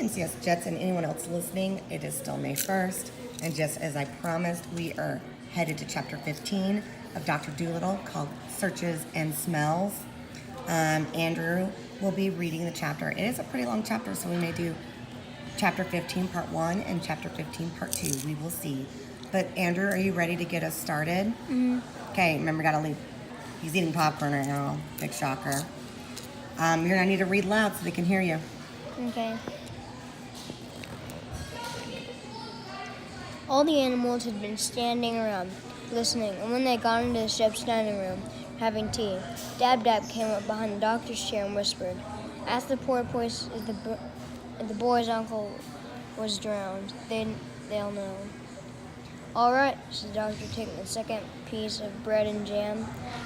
NCS Jets and anyone else listening, it is still May 1st, and just as I promised, we are headed to chapter 15 of Dr. Doolittle called Searches and Smells. Andrew will be reading the chapter. It is a pretty long chapter, so we may do chapter 15 part 1 and chapter 15 part 2. We will see. But Andrew, are you ready to get us started? Mm-hmm. Okay, remember, gotta leave. He's eating popcorn right now. Big shocker. You're gonna need to read loud so they can hear you. Okay. All the animals had been standing around, listening, and when they got into the ship's dining room, having tea, Dab came up behind the doctor's chair and whispered, "Ask the porpoise if the boy's uncle was drowned. They'll know." "All right," said the doctor, taking the second piece of bread and jam.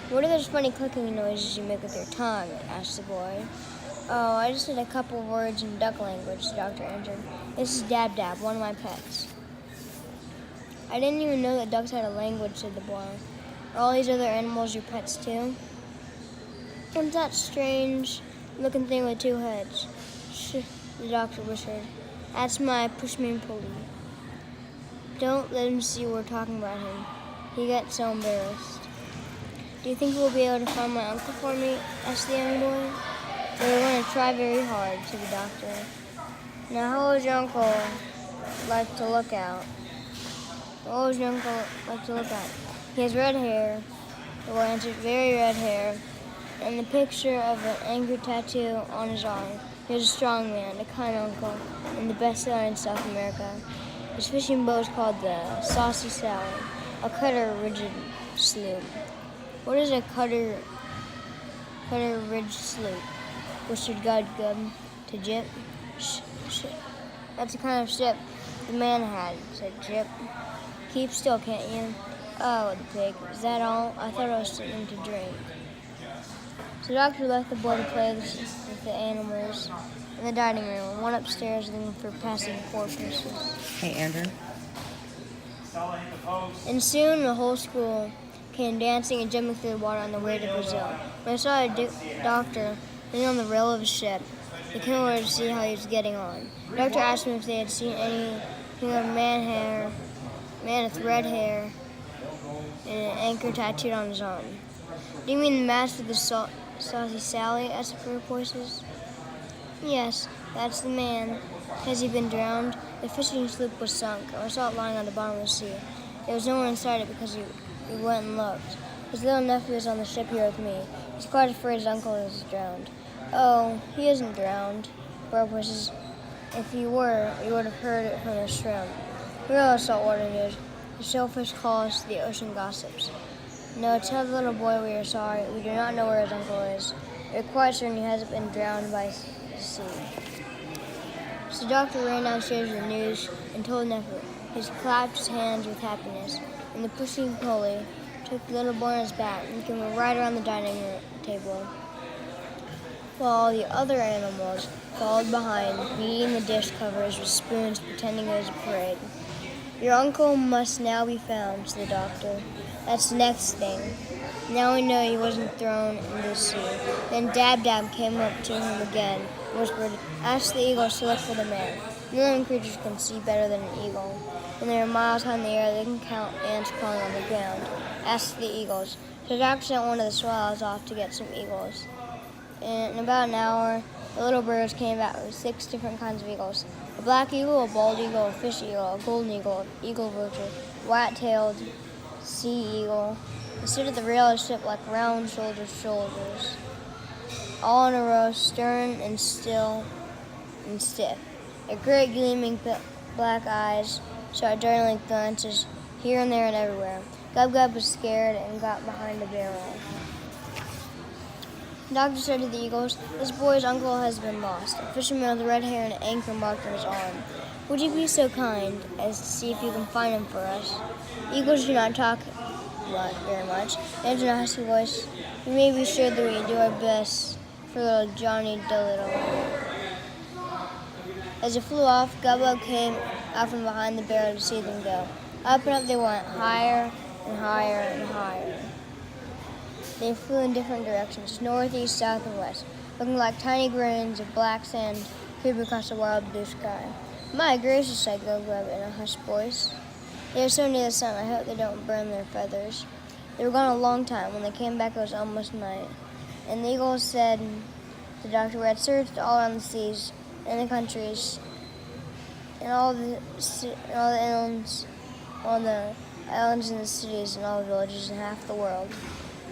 "What are those funny clicking noises you make with your tongue?" asked the boy. "Oh, I just said a couple words in duck language," the doctor answered. "This is Dab, one of my pets." "I didn't even know that ducks had a language," said the boy. "Are all these other animals your pets too?" "What's that strange looking thing with two heads?" "Shh," the doctor whispered. "That's my pushman pulley. Don't let him see we're talking about him. He gets so embarrassed." "Do you think we'll be able to find my uncle for me?" asked the young boy. "We're going to try very hard," said the doctor. "Now, how does your uncle like to look out?" "What does your uncle like to look at?" "He has red hair," the boy answered, "very red hair, and the picture of an anchor tattoo on his arm. He was a strong man, a kind uncle, and the best sailor in South America. His fishing boat is called the Saucy Sally, a cutter rigid sloop." "What is a cutter ridge sloop?" whispered Gub to Jip. "Shh, shh. That's the kind of ship the man had," said Jip. "Keep still, can't you?" "Oh," the pig. "Is that all? I thought it was something to drink." So the doctor left the boy to play with the animals in the dining room and went upstairs looking for passing porpoises. Hey, Andrew. And soon the whole school came dancing and jumping through the water on their way to Brazil. When they saw a doctor leaning on the rail of a ship, they came over to see how he was getting on. The doctor asked them if they had seen anything of a man with red hair and an anchor tattooed on his arm. "Do you mean the master of the Saucy Sally?" asked the porpoises. "Yes, that's the man. Has he been drowned?" "The fishing sloop was sunk, and we saw it lying on the bottom of the sea. There was no one inside it because we went and looked. His little nephew is on the ship here with me. He's quite afraid his uncle is drowned." "Oh, he isn't drowned," porpoises. "If he were, you would have heard it from the shrimp. Real saltwater news. The shellfish call us the ocean gossips. No, tell the little boy we are sorry. We do not know where his uncle is. We're quite certain he hasn't been drowned by the sea." So the doctor ran downstairs with the news and told the nephew. He clapped his hands with happiness, and the pushing pulley took the little boy on his back and came right around the dining room table, while all the other animals followed behind, beating the dish covers with spoons, pretending it was a parade. "Your uncle must now be found," said the doctor. "That's the next thing. Now we know he wasn't thrown into the sea." Then Dab came up to him again and whispered, "Ask the eagles to look for the man. No living creatures can see better than an eagle. When they are miles high in the air, they can count ants crawling on the ground. Ask the eagles." So the doctor sent one of the swallows off to get some eagles. And in about an hour, the little birds came back with 6 different kinds of eagles. A black eagle, a bald eagle, a fish eagle, a golden eagle, eagle vulture, white-tailed sea eagle. They stood at the rail of the ship like round-shouldered soldiers, all in a row, stern and still and stiff. Their great gleaming black eyes shot darting glances here and there and everywhere. Gub was scared and got behind a barrel. The doctor said to the eagles, "This boy's uncle has been lost, a fisherman with red hair and an anchor marked on his arm. Would you be so kind as to see if you can find him for us?" Eagles do not talk very much. They answered in a husky voice, "You may be sure that we do our best for little Johnny Doolittle." As it flew off, Gub came out from behind the barrel to see them go. Up and up they went, higher and higher and higher. They flew in different directions, north, east, south, and west, looking like tiny grains of black sand creeping across the wild blue sky. My gracious, said Gub-Gub in a hushed voice. They are so near the sun, I hope they don't burn their feathers. They were gone a long time. When they came back, it was almost night. And the eagle said, the doctor, we had searched all around the seas and the countries, and all the islands and the cities and all the villages in half the world.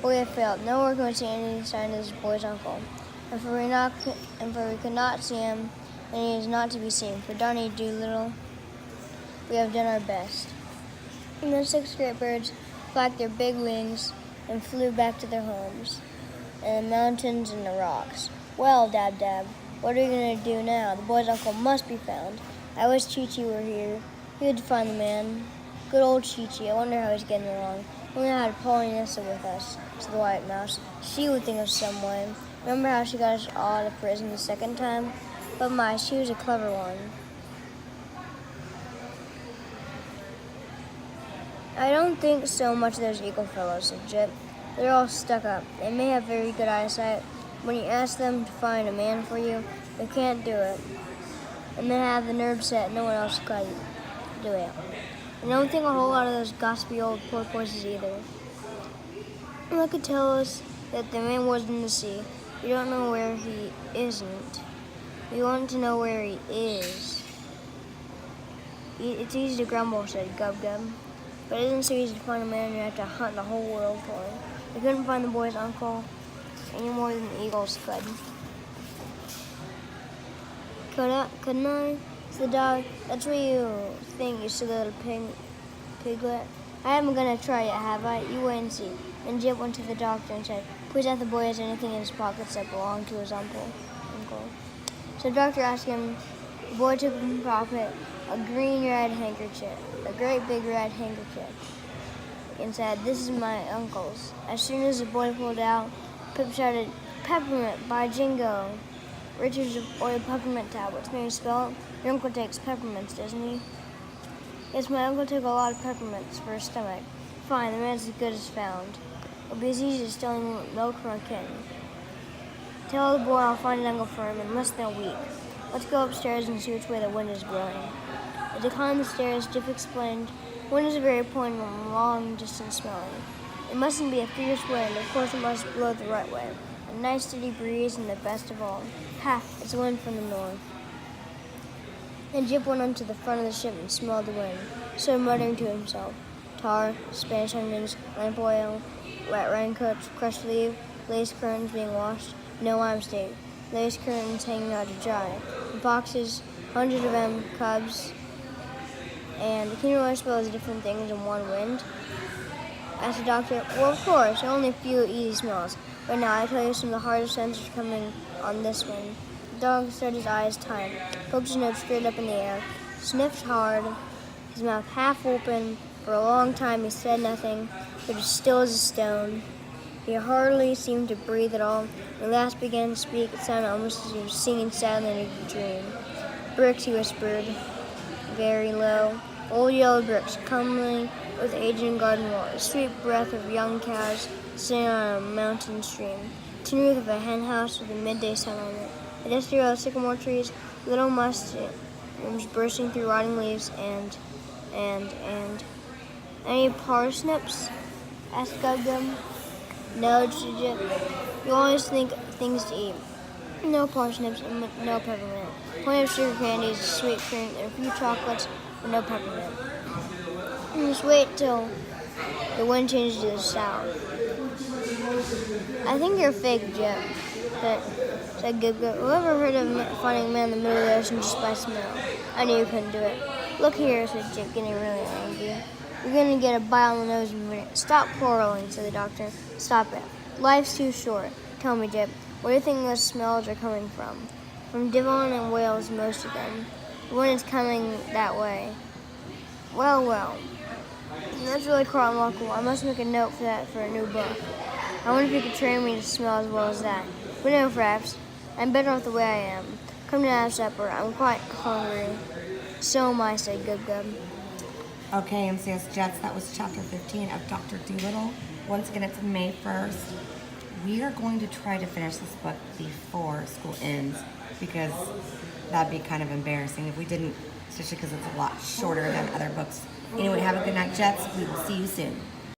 But we have failed. Nowhere can we see any sign of this boy's uncle. And for we could not see him, and he is not to be seen. For Donny Doolittle, we have done our best. And the 6 great birds flapped their big wings and flew back to their homes, and the mountains and the rocks. Well, Dab Dab, what are we going to do now? The boy's uncle must be found. I wish Chi-Chi were here. He would find the man. Good old Chi-Chi, I wonder how he's getting along. We had Pollyanessa with us, said the White Mouse. She would think of some way. Remember how she got us all out of prison the second time? But my, she was a clever one. I don't think so much of those eagle fellows, said Jip. They're all stuck up. They may have very good eyesight. When you ask them to find a man for you, they can't do it. And they have the nerve set no one else could do it. I don't think a whole lot of those gossipy old porpoises either. And they could tell us that the man was in the sea. We don't know where he isn't. We want to know where he is. It's easy to grumble, said Gub-Gub. But it isn't so easy to find a man. You have to hunt the whole world for him. We couldn't find the boy's uncle any more than the eagles could. Couldn't I? Said the dog. That's what you think, you silly little piglet. I haven't gonna try yet, have I? You wait and see. Then Jip went to the doctor and said, please ask the boy has anything in his pockets that belonged to his uncle. So the doctor asked him. The boy took from his pocket a green red handkerchief, a great big red handkerchief, and said, this is my uncle's. As soon as the boy pulled out, Pip shouted, peppermint, by jingo. Richard's oil peppermint tablets. Can you spell it? Your uncle takes peppermints, doesn't he? Yes, my uncle took a lot of peppermints for his stomach. Fine, the man's as good as found. It'll be as easy as stealing milk from a kitten. Tell the boy I'll find an uncle for him in less than a week. Let's go upstairs and see which way the wind is blowing. As they climbed the stairs, Jip explained, wind is a very point and long-distance smelling. It mustn't be a fierce wind, of course it must blow the right way. A nice steady breeze, and the best of all, ha, it's a wind from the north. And Jip went onto the front of the ship and smelled the wind, so muttering to himself, tar, Spanish onions, lamp oil, wet raincoats, crushed leaf, lace curtains being washed, no lime steak, lace curtains hanging out to dry, boxes, hundreds of them, cubs, and can you really smell those different things in one wind? Asked the doctor. Well, of course, only a few easy smells. But now I tell you some of the hardest scents are coming on this one. The dog shut his eyes tight, poked his nose straight up in the air, sniffed hard, his mouth half open. For a long time he said nothing, but as still as a stone. He hardly seemed to breathe at all. When he last began to speak, it sounded almost as if he was singing sadly in a dream. Bricks, he whispered, very low. Old yellow bricks, comely with aging garden wall, a sweet breath of young cows sitting on a mountain stream, tin roof of a hen house with a midday sun on it, a dusty row of sycamore trees, little mushrooms bursting through rotting leaves, and any parsnips? Asked Gub-Gub. No, said Jip. You always think things to eat. No parsnips and no peppermint. Plenty of sugar candies, sweet cream, and a few chocolates, but no peppermint. And just wait till the wind changes to the south. I think you're fake, Jip, said Gub-Gub. Whoever heard of finding a man in the middle of the ocean just by smell? I knew you couldn't do it. Look here, said Jip, getting really angry. You're going to get a bite on the nose in a minute. Stop quarreling, said the doctor. Stop it. Life's too short. Tell me, Jip, where do you think those smells are coming from? From Devon and Wales, most of them. The wind is coming that way. Well. That's really quite remarkable. I must make a note for that for a new book. I wonder if you could train me to smell as well as that. But no, perhaps. I'm better off the way I am. Come to have supper. I'm quite hungry. So am I, said Gub-Gub. Okay, MCS Jets, that was chapter 15 of Dr. Doolittle. Once again, it's May 1st. We are going to try to finish this book before school ends because that'd be kind of embarrassing if we didn't, especially because it's a lot shorter than other books. Anyway, have a good night, Jets. We will see you soon.